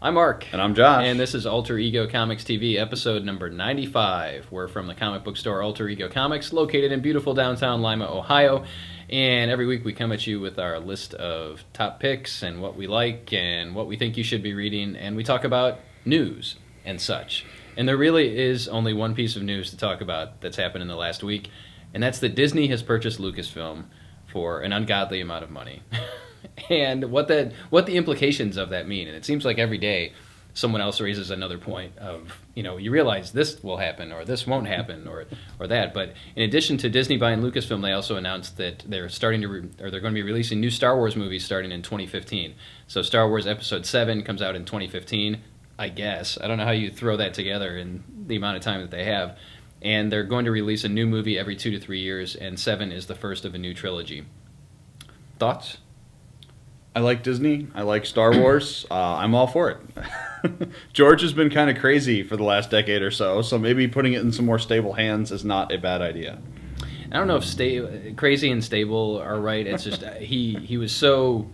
I'm Mark. And I'm Josh. And this is Alter Ego Comics TV, episode number 95. We're from the comic book store Alter Ego Comics, located in beautiful downtown Lima, Ohio. And every week we come at you with our list of top picks and what we like and what we think you should be reading. And we talk about news and such. And there really is only one piece of news to talk about that's happened in the last week. And that's that Disney has purchased Lucasfilm for an ungodly amount of money. And what the implications of that mean. And it seems like every day someone else raises another point of, you realize this will happen or this won't happen or that. But in addition to Disney buying Lucasfilm, they also announced that they're starting to they're going to be releasing new Star Wars movies starting in 2015. So Star Wars Episode 7 comes out in 2015, I guess. I don't know how you throw that together in the amount of time that they have. And they're going to release a new movie every 2 to 3 years, and 7 is the first of a new trilogy. Thoughts? I like Disney. I like Star Wars. I'm all for it. George has been kind of crazy for the last decade or so maybe putting it in some more stable hands is not a bad idea. I don't know if crazy and stable are right. It's just he was so,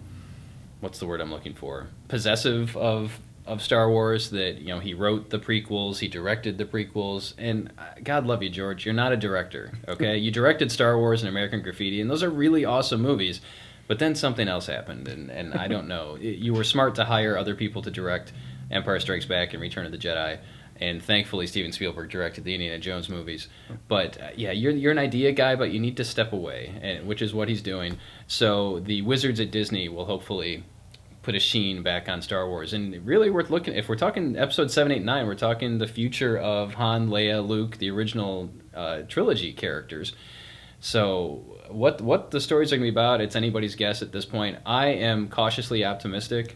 what's the word I'm looking for? Possessive of Star Wars that, he wrote the prequels, he directed the prequels, and God love you, George, you're not a director, okay? You directed Star Wars and American Graffiti, and those are really awesome movies. But then something else happened, and I don't know. You were smart to hire other people to direct Empire Strikes Back and Return of the Jedi, and thankfully Steven Spielberg directed the Indiana Jones movies. But you're an idea guy, but you need to step away, which is what he's doing. So the wizards at Disney will hopefully put a sheen back on Star Wars, and really worth looking. If we're talking Episode 7, 8, 9, we're talking the future of Han, Leia, Luke, the original trilogy characters. So what the stories are going to be about, it's anybody's guess at this point. I am cautiously optimistic.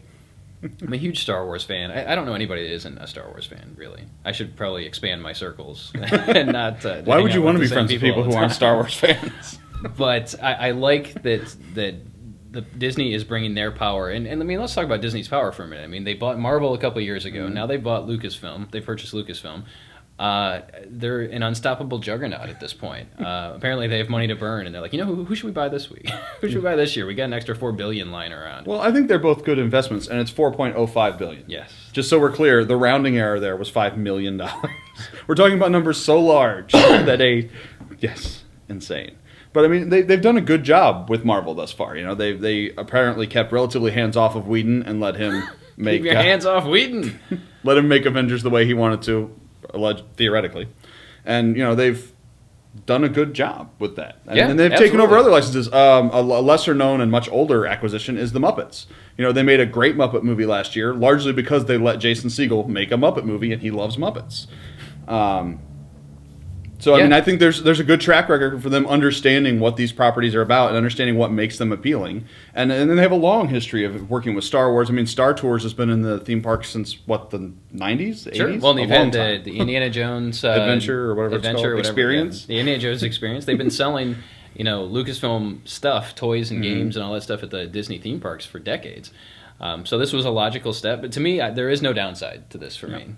I'm a huge Star Wars fan. I don't know anybody that isn't a Star Wars fan, really. I should probably expand my circles and not. Why would you want to be friends with people who aren't Star Wars fans? But I like that the Disney is bringing their power, and I mean, let's talk about Disney's power for a minute. I mean, they bought Marvel a couple of years ago. Now they bought Lucasfilm. They purchased Lucasfilm. They're an unstoppable juggernaut at this point. Apparently they have money to burn, and they're like, who should we buy this week? Who should we buy this year? We got an extra $4 billion lying around. Well, I think they're both good investments, and it's $4.05 billion. Yes. Just so we're clear, the rounding error there was $5 million. We're talking about numbers so large that insane. But I mean, they've done a good job with Marvel thus far. They apparently kept relatively hands off of Whedon and let him make keep your hands off Whedon. Let him make Avengers the way he wanted to. Theoretically, and they've done a good job with that, and they've taken over other licenses. A lesser known and much older acquisition is the Muppets. They made a great Muppet movie last year, largely because they let Jason Segel make a Muppet movie, and he loves Muppets. I mean, I think there's a good track record for them understanding what these properties are about and understanding what makes them appealing. And then they have a long history of working with Star Wars. I mean, Star Tours has been in the theme park since, the 90s, Sure. 80s? Well, they've had the Indiana Jones... Adventure or whatever it's called. Experience. The Indiana Jones Experience. They've been selling, Lucasfilm stuff, toys and games and all that stuff at the Disney theme parks for decades. So this was a logical step, but to me, there is no downside to this for me.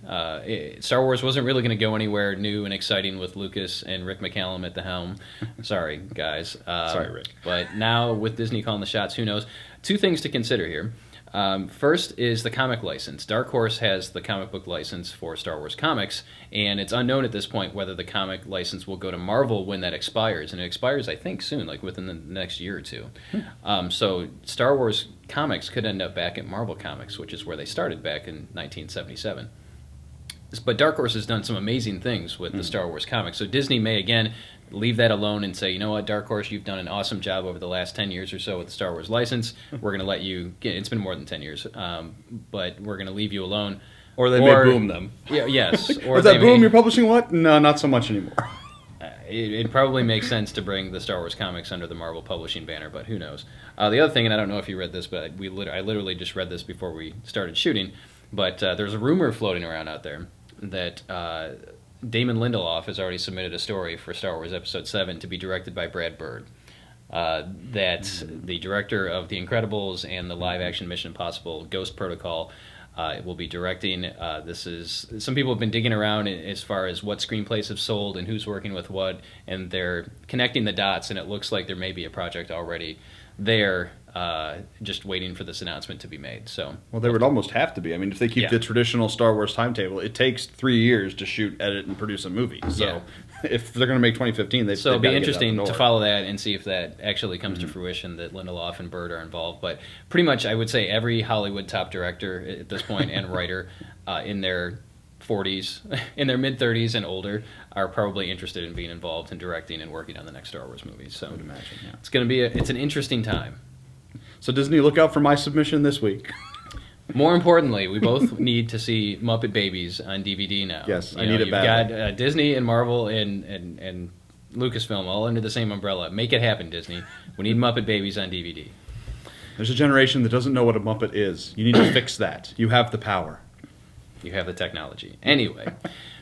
Star Wars wasn't really going to go anywhere new and exciting with Lucas and Rick McCallum at the helm. Sorry, guys. Sorry, Rick. But now with Disney calling the shots, who knows? Two things to consider here. First is the comic license. Dark Horse has the comic book license for Star Wars comics, and it's unknown at this point whether the comic license will go to Marvel when that expires. And it expires, I think, soon, like within the next year or two. So Star Wars comics could end up back at Marvel Comics, which is where they started back in 1977. But Dark Horse has done some amazing things with the Star Wars comics. So Disney may, again, leave that alone and say, you know what, Dark Horse, you've done an awesome job over the last 10 years or so with the Star Wars license. We're going to let you get, it's been more than 10 years, but we're going to leave you alone. Or they may boom them. Yeah, yes. Or was that boom, you're publishing what? No, not so much anymore. It probably makes sense to bring the Star Wars comics under the Marvel Publishing banner, but who knows. The other thing, and I don't know if you read this, but I literally just read this before we started shooting, but there's a rumor floating around out there that Damon Lindelof has already submitted a story for Star Wars Episode 7 to be directed by Brad Bird. That the director of The Incredibles and the live-action Mission Impossible Ghost Protocol will be directing. This is, some people have been digging around as far as what screenplays have sold and who's working with what, and they're connecting the dots, and it looks like there may be a project already there just waiting for this announcement to be made. So, well, they would almost have to be. I mean, if they keep the traditional Star Wars timetable, it takes 3 years to shoot, edit, and produce a movie. So, if they're going to make 2015, it'll be interesting to follow that and see if that actually comes to fruition. That Lindelof and Bird are involved, but pretty much, I would say every Hollywood top director at this point and writer in their 40s, in their mid 30s and older, are probably interested in being involved in directing and working on the next Star Wars movies. So, I would imagine, it's going to be it's an interesting time. So Disney, look out for my submission this week. More importantly, we both need to see Muppet Babies on DVD now. Yes, I need it badly. You've got Disney and Marvel and Lucasfilm all under the same umbrella. Make it happen, Disney. We need Muppet Babies on DVD. There's a generation that doesn't know what a Muppet is. You need to fix that. You have the power. You have the technology. Anyway,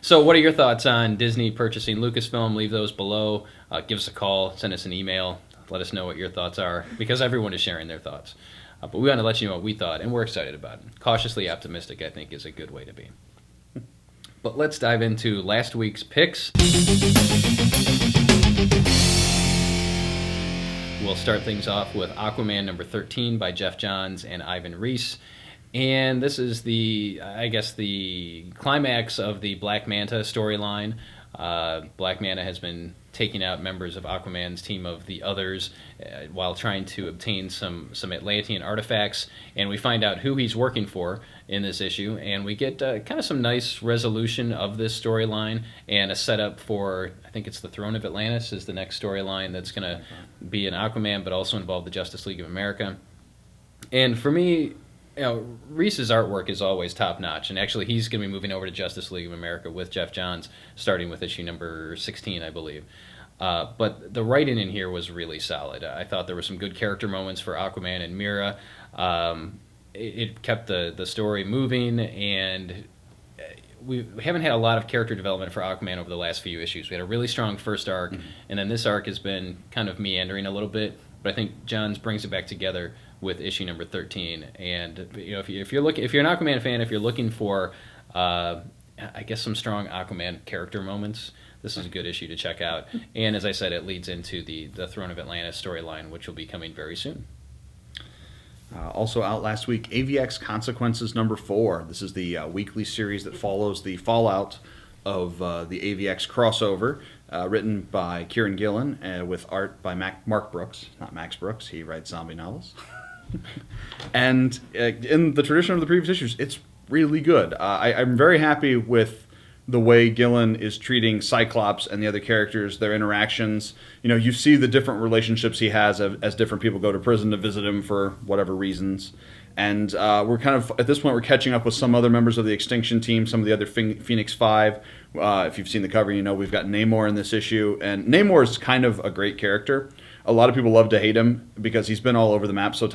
so what are your thoughts on Disney purchasing Lucasfilm? Leave those below. Give us a call. Send us an email. Let us know what your thoughts are, because everyone is sharing their thoughts. But we want to let you know what we thought, and we're excited about it. Cautiously optimistic, I think, is a good way to be. But let's dive into last week's picks. We'll start things off with Aquaman number 13 by Jeff Johns and Ivan Reis. And this is the climax of the Black Manta storyline. Black Manta has been taking out members of Aquaman's team of the Others while trying to obtain some Atlantean artifacts, and we find out who he's working for in this issue, and we get kind of some nice resolution of this storyline and a setup for, I think it's the Throne of Atlantis is the next storyline that's going to be an Aquaman, but also involve the Justice League of America. And for me, Reese's artwork is always top-notch, and actually he's going to be moving over to Justice League of America with Jeff Johns, starting with issue number 16, I believe. But the writing in here was really solid. I thought there were some good character moments for Aquaman and Mira. It kept the story moving, and we haven't had a lot of character development for Aquaman over the last few issues. We had a really strong first arc, and then this arc has been kind of meandering a little bit, but I think Johns brings it back together with issue number 13. And if you're an Aquaman fan, if you're looking for I guess some strong Aquaman character moments, this is a good issue to check out. And as I said, it leads into the Throne of Atlantis storyline, which will be coming very soon. Also out last week, AVX Consequences number 4. This is the weekly series that follows the fallout of the AVX crossover, written by Kieran Gillen with art by Mark Brooks, not Max Brooks. He writes zombie novels. And in the tradition of the previous issues, it's really good. I'm very happy with the way Gillen is treating Cyclops and the other characters, their interactions. You see the different relationships he has as different people go to prison to visit him for whatever reasons. And we're kind of, at this point, we're catching up with some other members of the Extinction team, some of the other Phoenix Five. If you've seen the cover, we've got Namor in this issue. And Namor is kind of a great character. A lot of people love to hate him because he's been all over the map so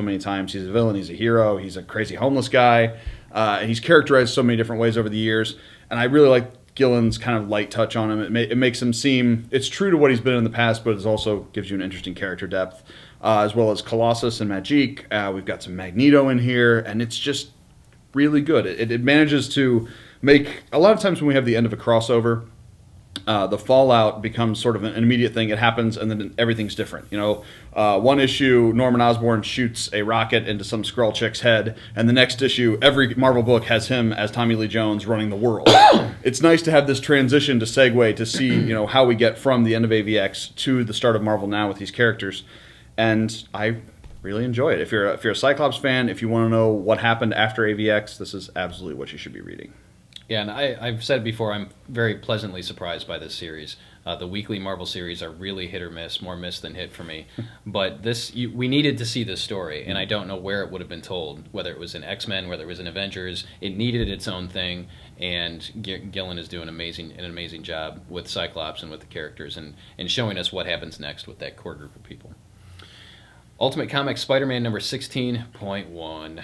many times. He's a villain, he's a hero, he's a crazy homeless guy. And he's characterized so many different ways over the years. And I really like Gillen's kind of light touch on him. It makes him seem, it's true to what he's been in the past, but it also gives you an interesting character depth. As well as Colossus and Magique. We've got some Magneto in here, and it's just really good. It manages to make, a lot of times when we have the end of a crossover, the fallout becomes sort of an immediate thing. It happens, and then everything's different. One issue, Norman Osborn shoots a rocket into some Skrull chick's head, and the next issue, every Marvel book has him as Tommy Lee Jones running the world. It's nice to have this transition to segue to see, how we get from the end of AVX to the start of Marvel Now with these characters. And I really enjoy it. If you're a Cyclops fan, if you want to know what happened after AVX, this is absolutely what you should be reading. Yeah, and I've said before, I'm very pleasantly surprised by this series. The weekly Marvel series are really hit or miss, more miss than hit for me. But we needed to see this story, and I don't know where it would have been told, whether it was in X-Men, whether it was in Avengers. It needed its own thing, and Gillen is doing an amazing job with Cyclops and with the characters, and showing us what happens next with that core group of people. Ultimate Comics Spider-Man number 16.1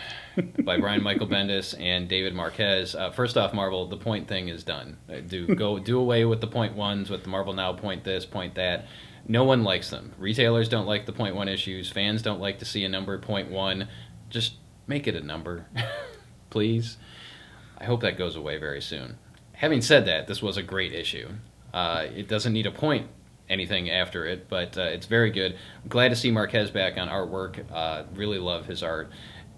by Brian Michael Bendis and David Marquez. First off, Marvel, the point thing is done. Do away with the point ones, with the Marvel Now point this, point that. No one likes them. Retailers don't like the point one issues. Fans don't like to see a number point one. Just make it a number, please. I hope that goes away very soon. Having said that, this was a great issue. It doesn't need a point anything after it, but it's very good. I'm glad to see Marquez back on artwork. Really love his art.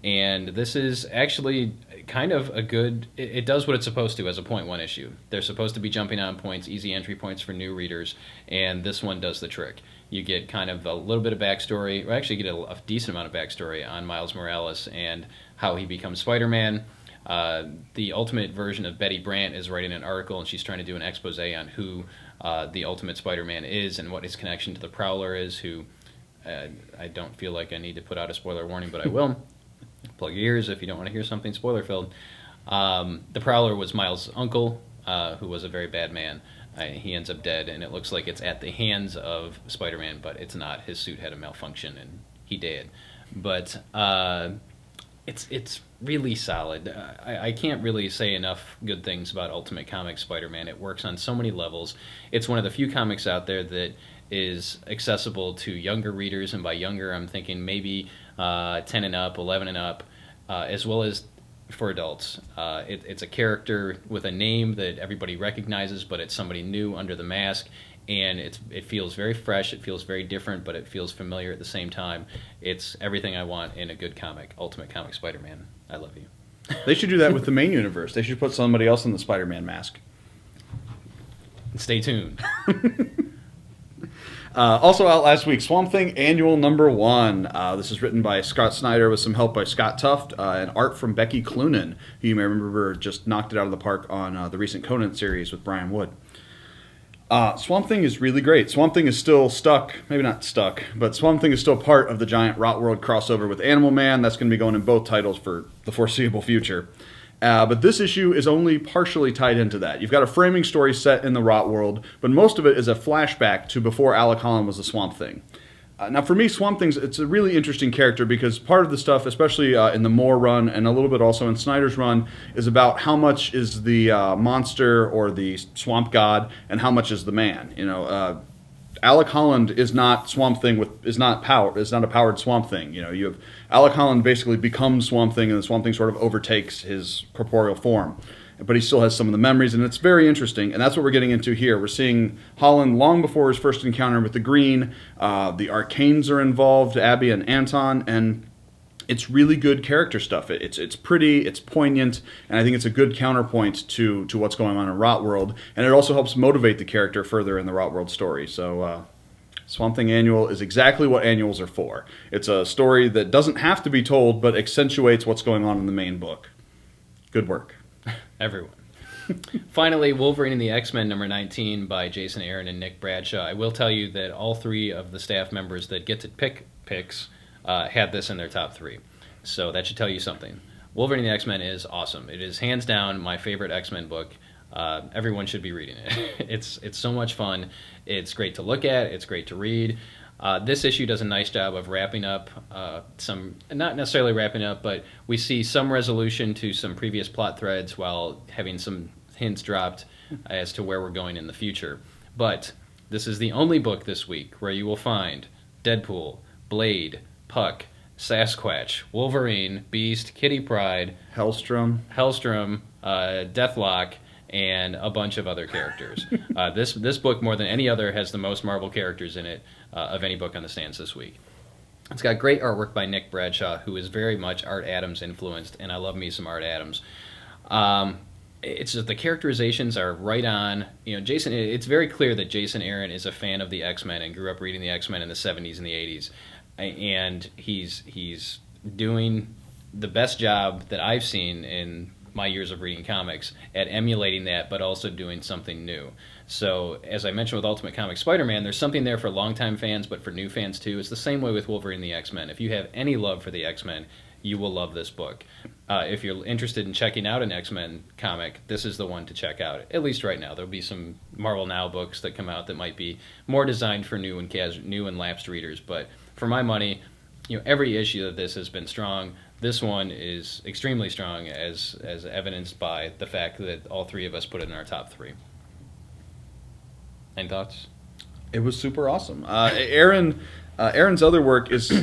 And this is actually kind of a good... It does what it's supposed to as a point one issue. They're supposed to be jumping on points, easy entry points for new readers, and this one does the trick. You get kind of a little bit of backstory, or actually get a decent amount of backstory on Miles Morales and how he becomes Spider-Man. The Ultimate version of Betty Brant is writing an article, and she's trying to do an expose on who the Ultimate Spider-Man is and what his connection to the Prowler is, who I don't feel like I need to put out a spoiler warning, but I will. Plug your ears if you don't want to hear something spoiler-filled. The Prowler was Miles' uncle, who was a very bad man. He ends up dead, and it looks like it's at the hands of Spider-Man, but it's not. His suit had a malfunction, and he died. But it's really solid. I can't really say enough good things about Ultimate Comics Spider-Man. It works on so many levels. It's one of the few comics out there that is accessible to younger readers, and by younger I'm thinking maybe 10 and up, 11 and up, as well as for adults. It's a character with a name that everybody recognizes, but it's somebody new under the mask, and it feels very fresh, it feels very different, but it feels familiar at the same time. It's everything I want in a good comic. Ultimate Comic Spider-Man. I love you. They should do that with the main universe. They should put somebody else in the Spider-Man mask. Stay tuned. Also out last week, Swamp Thing Annual #1. This is written by Scott Snyder with some help by Scott Tuft and art from Becky Cloonan, who you may remember just knocked it out of the park on the recent Conan series with Brian Wood. Swamp Thing is really great. Swamp Thing is still stuck, maybe not stuck, but Swamp Thing is still part of the giant Rot World crossover with Animal Man. That's going to be going in both titles for the foreseeable future. But this issue is only partially tied into that. You've got a framing story set in the Rot World, but most of it is a flashback to before Alec Holland was the Swamp Thing. Now, for me, Swamp Thing's it's a really interesting character because part of the stuff, especially in the Moore run and a little bit also in Snyder's run, is about how much is the monster or the swamp god and how much is the man. You know, Alec Holland is not Swamp Thing is not a powered Swamp Thing. You know, you have Alec Holland basically becomes Swamp Thing, and the Swamp Thing sort of overtakes his corporeal form. But he still has some of the memories, and it's very interesting, and that's what we're getting into here. We're seeing Holland long before his first encounter with the Green. The Arcanes are involved, Abby and Anton, and it's really good character stuff. It's pretty, it's poignant, and I think it's a good counterpoint to what's going on in Rot World, and it also helps motivate the character further in the Rot World story. So Swamp Thing Annual is exactly what annuals are for. It's a story that doesn't have to be told, but accentuates what's going on in the main book. Good work. Everyone. Finally, Wolverine and the X-Men #19 by Jason Aaron and Nick Bradshaw. I will tell you that all three of the staff members that get to pick picks had this in their top 3. So that should tell you something. Wolverine and the X-Men is awesome. It is hands down my favorite X-Men book. Everyone should be reading it. It's so much fun. It's great to look at. It's great to read. This issue does a nice job of wrapping up not necessarily wrapping up, but we see some resolution to some previous plot threads while having some hints dropped as to where we're going in the future. But this is the only book this week where you will find Deadpool, Blade, Puck, Sasquatch, Wolverine, Beast, Kitty Pryde, Hellstrom, Deathlock, and a bunch of other characters. This book, more than any other, has the most Marvel characters in it of any book on the stands this week. It's got great artwork by Nick Bradshaw, who is very much Art Adams influenced, and I love me some Art Adams. It's just the characterizations are right on. You know, Jason. It's very clear that Jason Aaron is a fan of the X-Men and grew up reading the X-Men in the 70s and the 80s, and he's doing the best job that I've seen in my years of reading comics at emulating that, but also doing something new. So, as I mentioned with Ultimate Comics Spider-Man, there's something there for longtime fans, but for new fans too. It's the same way with Wolverine and the X-Men. If you have any love for the X-Men, you will love this book. If you're interested in checking out an X-Men comic, this is the one to check out, at least right now. There'll be some Marvel Now books that come out that might be more designed for new and lapsed readers, but for my money, you know, every issue of this has been strong. This one is extremely strong, as evidenced by the fact that all three of us put it in our top 3. Any thoughts? It was super awesome. Aaron's other work is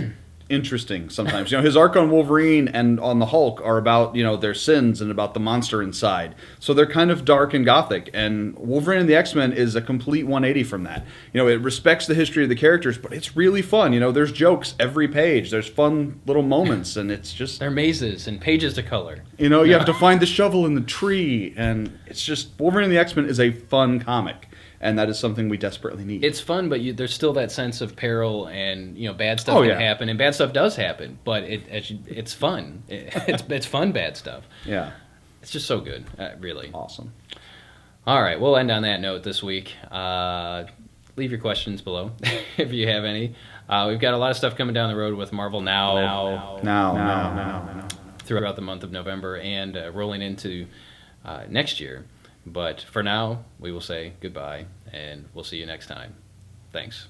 interesting sometimes. His arc on Wolverine and on the Hulk are about, their sins and about the monster inside. So they're kind of dark and gothic. And Wolverine and the X-Men is a complete 180 from that. It respects the history of the characters, but it's really fun. There's jokes every page. There's fun little moments, and it's just... There are mazes and pages to color. You have to find the shovel in the tree, and it's just... Wolverine and the X-Men is a fun comic. And that is something we desperately need. It's fun, but there's still that sense of peril, and bad stuff can happen, and bad stuff does happen. But it's fun. It's fun bad stuff. Yeah, it's just so good, really. Awesome. All right, we'll end on that note this week. Leave your questions below if you have any. We've got a lot of stuff coming down the road with Marvel now. Throughout the month of November and rolling into next year. But for now, we will say goodbye, and we'll see you next time. Thanks.